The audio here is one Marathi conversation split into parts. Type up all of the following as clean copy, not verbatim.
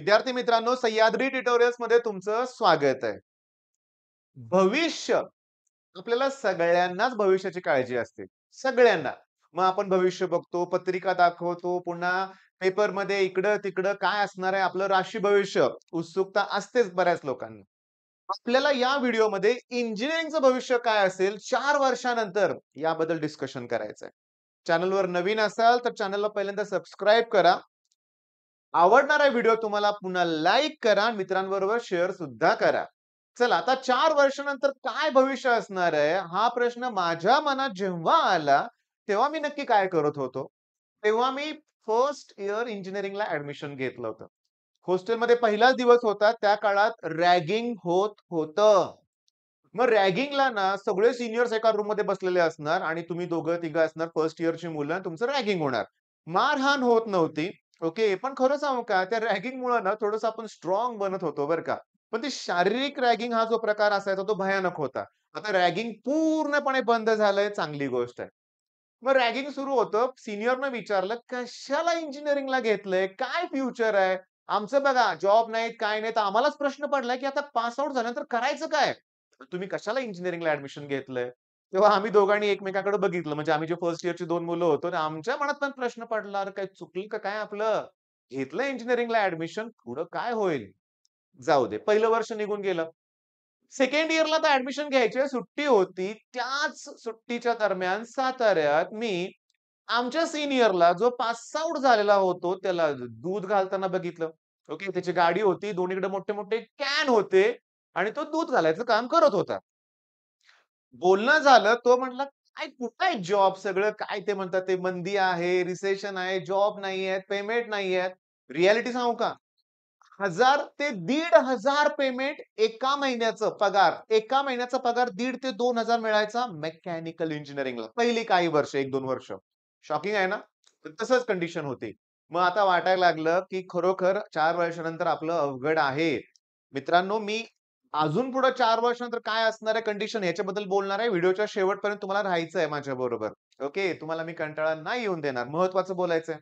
विद्यार्थी मित्रांनो, सह्याद्री ट्युटोरियल्स मध्ये तुमचं स्वागत आहे. भविष्य आपल्याला सगळ्यांनाच भविष्याची काळजी असते. सगळ्यांना. मग आपण भविष्य बघतो, पत्रिका दाखवतो, पुन्हा पेपरमध्ये इकडं-तिकडं काय असणार आहे आपलं राशी भविष्य उत्सुकता असतेच बऱ्याच लोकांना. आपल्याला या व्हिडिओमध्ये इंजिनिअरिंगचं भविष्य काय असेल 4 वर्षानंतर याबद्दल डिस्कशन करायचं आहे. चॅनलवर नवीन असाल तर चॅनलला पहिल्यांदा सबस्क्राईब करा. आवडणारा व्हिडिओ तुम्हाला पुन्हा लाईक करा, मित्रांबरोबर शेअर सुद्धा करा. चला आता 4 वर्षानंतर काय भविष्य असणार आहे, हा प्रश्न माझ्या मनात जेव्हा आला, तेव्हा मी नक्की काय करत होतो? तेव्हा मी फर्स्ट इयर इंजिनिअरिंगला ॲडमिशन घेतलं होतं. हॉस्टेलमध्ये पहिलाच दिवस होता, त्या काळात रॅगिंग होत होतं. मग रॅगिंगला ना सगळे सीनियर्स एका रूममध्ये बसलेले असणार आणि तुम्ही दोघं-तिघं असणार फर्स्ट इयरची मुलं आणि तुमचं रॅगिंग होणार. मारहाण होत नव्हती. ओके. पण खरं सांगू का त्या रॅगिंगमुळं ना थोडंसं आपण स्ट्राँग बनत होतो बरं का. पण ती शारीरिक रॅगिंग हा जो प्रकार असायचा तो भयानक होता. आता रॅगिंग पूर्णपणे बंद झालंय चांगली गोष्ट आहे. मग रॅगिंग सुरू होतं. सीनियरनं विचारलं, "कशाला इंजिनिअरिंगला घेतलंय? काय फ्युचर आहे? आमचं बघा जॉब नाहीत, काय नाही." तर आम्हालाच प्रश्न पडलाय, की आता पास आउट झाल्यानंतर करायचं काय? तुम्ही कशाला इंजिनिअरिंगला ॲडमिशन घेतलंय? तेव्हा आम्ही दोघांनी एकमेकांकडे बघितलं. म्हणजे आम्ही जे फर्स्ट इयरची 2 मुलं होतो आणि आमच्या मनात पण प्रश्न पडला, "अरे काय चुकलं का काय आपलं? घेतलं इंजिनिअरिंगला ॲडमिशन, पुढं काय होईल?" जाऊ दे. पहिलं वर्ष निघून गेलं. सेकंड इयरला तर ॲडमिशन घ्यायची सुट्टी होती. त्याच सुट्टीच्या दरम्यान साताऱ्यात मी आमच्या सीनियरला जो पास आउट झालेला होतो, त्याला दूध घालताना बघितलं. ओके. त्याची गाडी होती. दोन्हीकडे मोठे-मोठे कॅन होते आणि तो दूध घालायचं काम करत होता. बोलणं झालं. तो म्हटला, "काय कुठं आहे जॉब सगळं काय ते म्हणतात ते मंदी आहे, रिसेशन आहे, जॉब नाहीयेत, पेमेंट नाहीयेत." रिॲलिटी सांगू का? 1000 ते 1,500 पेमेंट एका महिन्याचं पगार. एका महिन्याचा पगार 1,500 ते 2,000 मिळायचा मेकॅनिकल इंजिनिअरिंगला. पहिली काही वर्ष, 1-2 वर्ष. शॉकिंग आहे ना? तर तसंच कंडिशन होती. मग आता वाटायला लागलं, की खरोखर 4 वर्षानंतर आपलं अवघड आहे. मित्रांनो, मी अजून पुढे 4 वर्षानंतर काय असणार आहे कंडिशन ह्याच्याबद्दल बोलणार आहे. व्हिडिओच्या शेवटपर्यंत तुम्हाला राहायचं आहे माझ्याबरोबर. ओके. तुम्हाला मी कंटाळा नाही येऊन देणार. महत्त्वाचं बोलायचंय.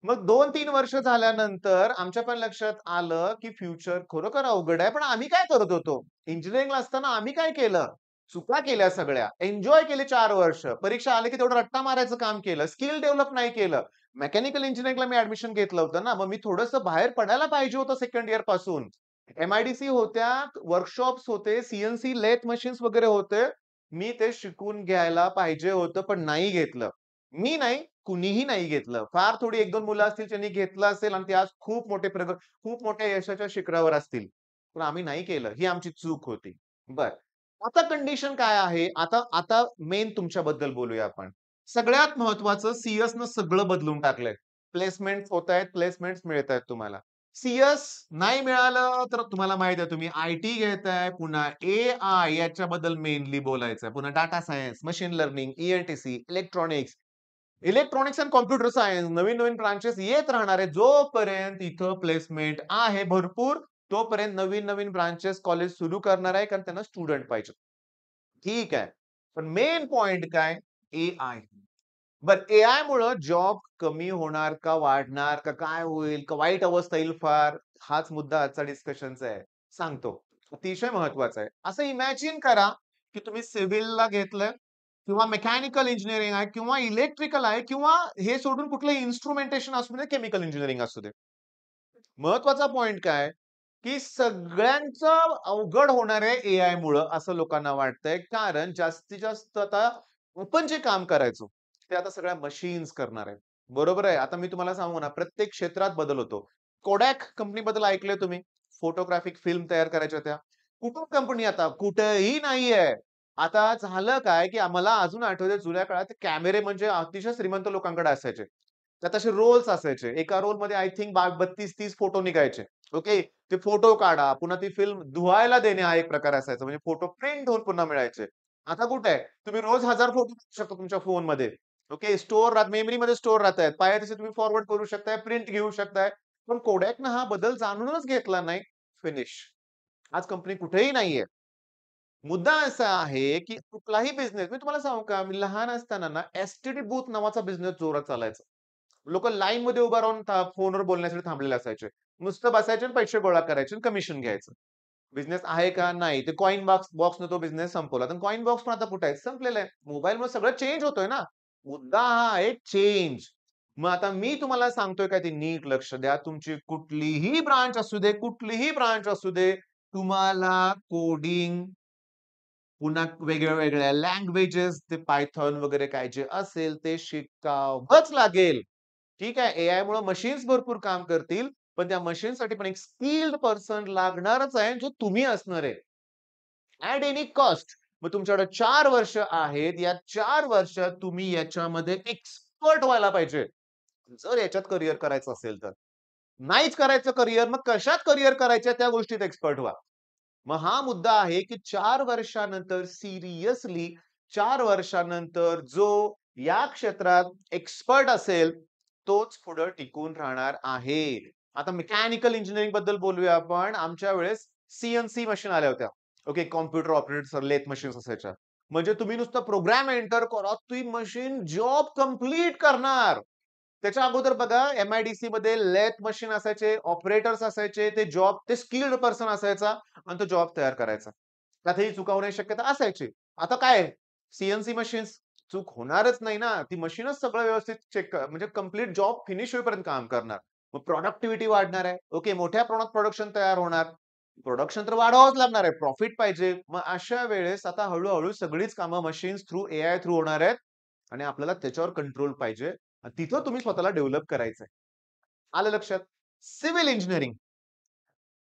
मग 2-3 वर्ष झाल्यानंतर आमच्या पण लक्षात आलं, की फ्युचर खरोखर अवघड आहे. पण आम्ही काय करत होतो? इंजिनिअरिंगला असताना आम्ही काय केलं? चुका केल्या सगळ्या. एन्जॉय केले 4 वर्ष. परीक्षा आली की तेवढं रट्टा मारायचं काम केलं. स्किल डेव्हलप नाही केलं. मेकॅनिकल इंजिनिअरिंगला मी ॲडमिशन घेतलं होतं ना, मग मी थोडंसं बाहेर पडायला पाहिजे होतं सेकंड इयर पासून. एम-आय-डी-सी होत्या, वर्कशॉप्स होते, सी-एन-सी लेथ मशीन्स वगैरे होते. मी ते शिकून घ्यायला पाहिजे होतं, पण नाही घेतलं. मी नाही, कुणीही नाही घेतलं. फार थोडी 1-2 मुलं असतील ज्यांनी घेतलं असेल आणि ते आज खूप मोठ्या यशाच्या शिखरावर असतील. पण आम्ही नाही केलं. ही आमची चूक होती. बरं. आता कंडिशन काय आहे? आता आता मेन तुमच्याबद्दल बोलूया आपण. सगळ्यात महत्त्वाचं सी-एसनं सगळं बदलून टाकलंय. प्लेसमेंट्स होतायत, प्लेसमेंट्स मिळतायत तुम्हाला. सी-एस नाही मिळालं तर तुम्हाला माहिती आहे तुम्ही आय-टी घेताय, पुन्हा ए-आय याच्याबद्दल मेनली बोलायचं पुन्हा data science, machine learning, ENTC, electronics. Electronics end computer science नवीन-नवीन ब्रांचेस येत राहणार आहे. जोपर्यंत इथं प्लेसमेंट आहे भरपूर, तोपर्यंत नवीन-नवीन ब्रांचेस कॉलेज सुरू करणार आहे, कारण त्यांना स्टुडंट पाहिजे. ठीक आहे. पण मेन पॉइंट काय? एआय. बरं एआयमुळं जॉब कमी होणार का वाढणार का काय होईल? का वाईट अवस्था येईल फार? हाच मुद्दा आजचा डिस्कशनचा आहे. सांगतो. अतिशय महत्वाचा आहे. असं इमॅजिन करा, की तुम्ही सिव्हिलला घेतलंय किंवा मेकॅनिकल इंजिनिअरिंग आहे किंवा इलेक्ट्रिकल आहे किंवा हे सोडून कुठलं इन्स्ट्रुमेंटेशन असू दे, केमिकल इंजिनिअरिंग असू दे. महत्वाचा पॉइंट काय, की सगळ्यांचं अवघड होणार आहे एआयमुळं असं लोकांना वाटतंय. कारण जास्तीत जास्त आता आपण जे काम करायचो, ते आता सगळ्या मशीन्स करणार आहेत. बरोबर आहे. आता मी तुम्हाला सांगू ना, प्रत्येक क्षेत्रात बदल होतो. Kodak कंपनीबद्दल ऐकलंय तुम्ही? फोटोग्राफिक फिल्म तयार करायच्या त्या. कुठून कंपनी आता? कुठेही नाहीये. आता झालं काय, की आम्हाला अजून आठवतंय जुन्या काळात कॅमेरे म्हणजे अतिशय श्रीमंत लोकांकडे असायचे. त्यात असे रोल्स असायचे. एका रोलमध्ये आय थिंक 32-30 फोटो निघायचे. ओके. ते फोटो काढा, पुन्हा ती फिल्म धुवायला देणे हा एक प्रकार असायचा. म्हणजे फोटो प्रिंट होऊन पुन्हा मिळायचे. आता कुठे आहे? तुम्ही रोज 1000 फोटो टाकू शकता तुमच्या फोनमध्ये. ओके. मेमरीमध्ये स्टोअर राहतायत. पाहिजे तसे तुम्ही फॉरवर्ड करू शकताय, प्रिंट घेऊ शकताय. पण Kodakनं हा बदल जाणूनच घेतला नाही. फिनिश. आज कंपनी कुठेही नाहीये. मुद्दा असा आहे, की कुठलाही बिझनेस मी तुम्हाला सांगू का, मी लहान असताना ना एस-टी-डी बूथ नावाचा बिझनेस जोरात चालायचा. लोकं लाईनमध्ये उभा राहून फोनवर बोलण्यासाठी थांबलेले असायचे. नुसतं बसायचं आणि पैसे गोळा करायचे आणि कमिशन घ्यायचं. बिझनेस आहे का? नाही. ते कॉइन बॉक्सनं तो बिझनेस संपवला. तर कॉइन बॉक्स पण आता कुठे आहे? संपलेला आहे. मोबाईलमुळे सगळं चेंज होतोय ना. मुद्दा हा आहे चेंज. मग आता मी तुम्हाला सांगतोय काय ते नीट लक्ष द्या. तुमची कुठलीही ब्रांच असू दे, कुठलीही ब्रांच असू दे, तुम्हाला कोडिंग पुन्हा वेगळ्या-वेगळ्या लँग्वेजेस ते पायथॉन वगैरे काय जे असेल ते शिकावंच लागेल. ठीक आहे. एआयमुळे मशीन्स भरपूर काम करतील, पण त्या मशीनसाठी पण एक स्किल्ड पर्सन लागणारच आहे, जो तुम्ही असणार आहे. At any cost. मग तुमच्याकडे 4 वर्ष आहेत. या 4 वर्षात तुम्ही याच्यामध्ये एक्सपर्ट व्हायला पाहिजे. जर याच्यात करियर करायचं असेल तर. नाहीच करायचं करियर, मग कशात करियर करायचं त्या गोष्टीत एक्सपर्ट व्हा. मग हा मुद्दा आहे, की 4 वर्षानंतर सिरियसली 4 वर्षानंतर जो या क्षेत्रात एक्सपर्ट असेल, तोच पुढे टिकून राहणार आहे. आता मेकॅनिकल इंजिनिअरिंगबद्दल बोलूया आपण. आमच्या वेळेस सी मशीन आल्या होत्या. Okay, computer operated lathe machines असायच्या. म्हणजे तुम्ही नुसतं प्रोग्राम एंटर करा, ती मशीन जॉब कंप्लीट करणार. त्याच्या अगोदर बघा एम-आय-डी-सीमध्ये लेथ मशीन असायचे, ऑपरेटर्स असायचे, ते स्किल्ड पर्सन असायचा आणि तो जॉब तयार करायचा. त्यातही चुकावण्याची शक्यता असायची. आता काय आहे? सी मशीन्स चूक होणारच नाही ना. ती मशीनच सगळं व्यवस्थित म्हणजे कंप्लीट जॉब फिनिश होईपर्यंत काम करणार. मग प्रॉडक्टिव्हिटी वाढणार आहे. ओके, मोठ्या प्रमाणात प्रोडक्शन तयार होणार. प्रोडक्शन तर वाढवावंच लागणार आहे. प्रॉफिट पाहिजे. मग अशा वेळेस आता हळू सगळीच कामं मशीन्स थ्रू, एआय थ्रू होणार आहेत आणि आपल्याला त्याच्यावर कंट्रोल पाहिजे. तिथं तुम्ही स्वतःला डेव्हलप करायचंय. आलं लक्षात? Civil engineering.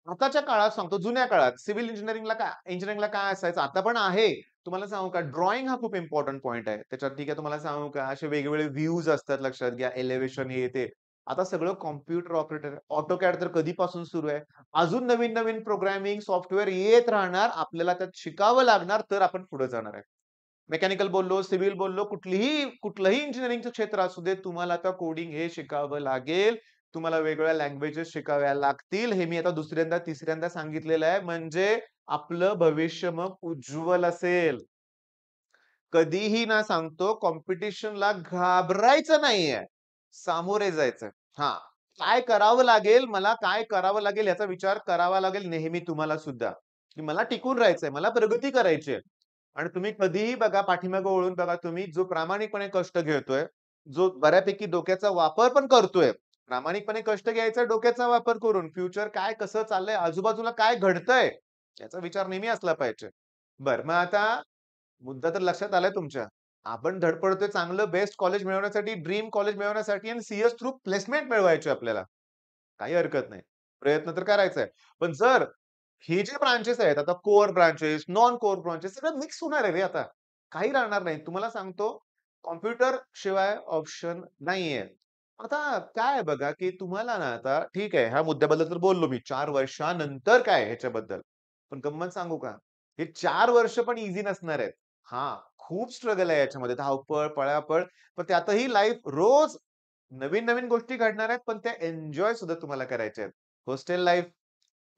आताच्या काळात सांगतो, जुन्या काळात सिव्हिल इंजिनिअरिंगला काय असायचं? आता पण आहे. तुम्हाला सांगू का? ड्रॉइंग हा खूप इम्पोर्टंट पॉइंट आहे. त्याच्यात ठीक आहे तुम्हाला सांगू का? असे वेगवेगळे व्ह्यूज असतात लक्षात घ्या. एलिव्हेशन हे ते. आता सगळं कॉम्प्युटर ऑपरेटर AutoCAD तर कधीपासून सुरू आहे. अजून नवीन-नवीन प्रोग्रामिंग सॉफ्टवेअर येत राहणार. आपल्याला त्यात शिकावं लागणार तर आपण पुढे जाणार आहे. मेकॅनिकल बोललो, सिव्हिल बोललो, कुठलंही इंजिनिअरिंगचं क्षेत्र असू दे, तुम्हाला आता कोडिंग हे शिकावं लागेल. तुम्हाला वेगवेगळ्या लँग्वेजेस शिकाव्या लागतील. हे मी आता दुसऱ्यांदा, तिसऱ्यांदा सांगितलेलं आहे. म्हणजे आपलं भविष्य मग उज्ज्वल असेल. कधीही ना सांगतो कॉम्पिटिशनला घाबरायचं नाहीये. सामोरे जायचं. हां. काय करावं लागेल, मला काय करावं लागेल याचा विचार करावा लागेल नेहमी तुम्हाला सुद्धा, की मला टिकून राहायचंय, मला प्रगती करायची आहे. आणि तुम्ही कधीही बघा पाठीमागे वळून बघा तुम्ही जो प्रामाणिकपणे कष्ट घेतोय, जो बऱ्यापैकी डोक्याचा वापर पण करतोय. प्रामाणिकपणे कष्ट घ्यायचा डोक्याचा वापर करून फ्युचर काय कसं चाललंय, आजूबाजूला काय घडतंय, याचा विचार नेहमी असला पाहिजे. बरं, मग आता मुद्दा तर लक्षात आलाय तुमच्या. आपण धडपडतोय चांगलं बेस्ट कॉलेज मिळवण्यासाठी, ड्रीम कॉलेज मिळवण्यासाठी आणि सीएस थ्रू प्लेसमेंट मिळवायची आपल्याला. काही हरकत नाही. प्रयत्न तर करायचा आहे. पण जर हे जे ब्रांचेस आहेत, आता core branches, non core branches सगळं मिक्स होणार आहे रे आता. काही राहणार नाही. तुम्हाला सांगतो कॉम्प्युटर शिवाय ऑप्शन नाहीये. आता काय आहे बघा, की तुम्हाला ना आता ठीक आहे, ह्या मुद्द्याबद्दल तर बोललो मी. 4 वर्षानंतर काय ह्याच्याबद्दल. पण गंमत सांगू का? हे 4 वर्ष पण ईझी नसणार आहेत. हां, खूप स्ट्रगल आहे याच्यामध्ये. धावपळ, पळापळ. पण त्यातही लाईफ रोज नवीन-नवीन गोष्टी घडणार आहेत, पण त्या एन्जॉय सुद्धा तुम्हाला करायच्या आहेत. हॉस्टेल लाईफ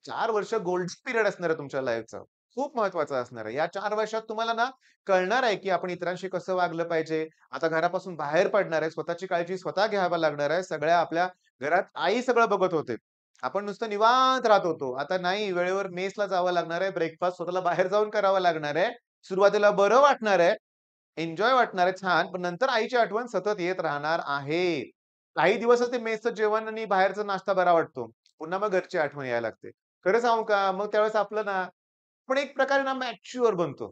4 वर्ष गोल्डन पिरियड असणार आहे तुमच्या लाईफचा. खूप महत्वाचं असणार आहे. या 4 वर्षात तुम्हाला ना कळणार आहे, की आपण इतरांशी कसं वागलं पाहिजे. आता घरापासून बाहेर पडणार आहे. स्वतःची काळजी स्वतः घ्यावी लागणार आहे. सगळ्या आपल्या घरात आई सगळं बघत होते. आपण नुसतं निवांत राहत होतो. आता नाही वेळेवर मेसला जावं लागणार आहे. ब्रेकफास्ट स्वतःला बाहेर जाऊन करावा लागणार आहे. सुरुवातीला बरं वाटणार आहे. एन्जॉय वाटणार आहे छान. पण नंतर आईची आठवण सतत येत राहणार आहे. काही दिवसच ते मेसचं जेवण आणि बाहेरचा नाश्ता बरा वाटतो. पुन्हा मग घरची आठवण यायला लागते. खरं सांगू का? मग त्यावेळेस आपलं ना आपण एक प्रकारे ना मॅच्युअर बनतो.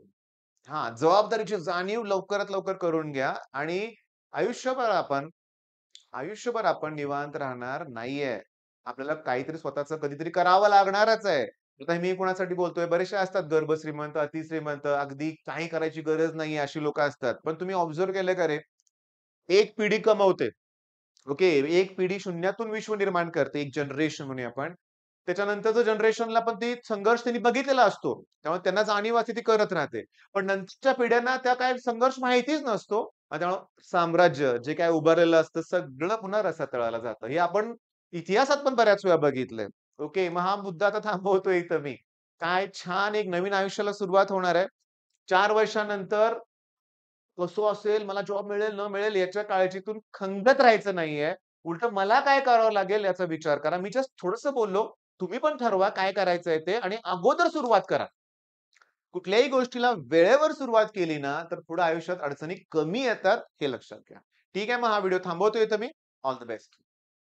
हां, जबाबदारीची जाणीव लवकरात लवकर करून घ्या आणि आयुष्यभर आपण आयुष्यभर आपण निवांत राहणार नाहीये. आपल्याला काहीतरी स्वतःचं कधीतरी करावं लागणारच आहे. आता मी कोणासाठी बोलतोय, बरेचसे असतात गर्भश्रीमंत, अतिश्रीमंत, अगदी काही करायची गरज नाहीये अशी लोकं असतात. पण तुम्ही ऑब्झर्व्ह केलं का रे? एक पिढी कमवते. ओके. एक पिढी शून्यातून विश्व निर्माण करते. एक जनरेशन म्हणूया आपण. त्याच्यानंतरच्या जनरेशनला पण ती संघर्ष त्यांनी बघितलेला असतो. त्यामुळे त्यांना जाणीव असते ती करत राहते. पण नंतरच्या पिढ्यांना त्या काही संघर्ष माहितीच नसतो. आणि त्यामुळे साम्राज्य जे काही उभारलेलं असतं सगळं पुन्हा रसातळाला जातं. हे आपण इतिहासात पण बऱ्याच वेळा बघितलंय. ओके. मग हा मुद्दा आता थांबवतोय इथं मी. काय छान एक नवीन आयुष्याला सुरुवात होणार आहे. 4 वर्षानंतर कसं असेल, मला जॉब मिळेल, न मिळेल याच्या काळजीतून खंगत राहायचं नाहीये. उलटं मला काय करावं लागेल याचा विचार करा. मी जस्ट थोडंसं बोललो. तुम्ही पण ठरवा काय करायचंय ते आणि अगोदर सुरुवात करा. कुठल्याही गोष्टीला वेळेवर सुरुवात केली ना, तर पुढे आयुष्यात अडचणी कमी येतात हे लक्षात घ्या. ठीक आहे, मग हा व्हिडिओ थांबवतो इथं मी. All the best.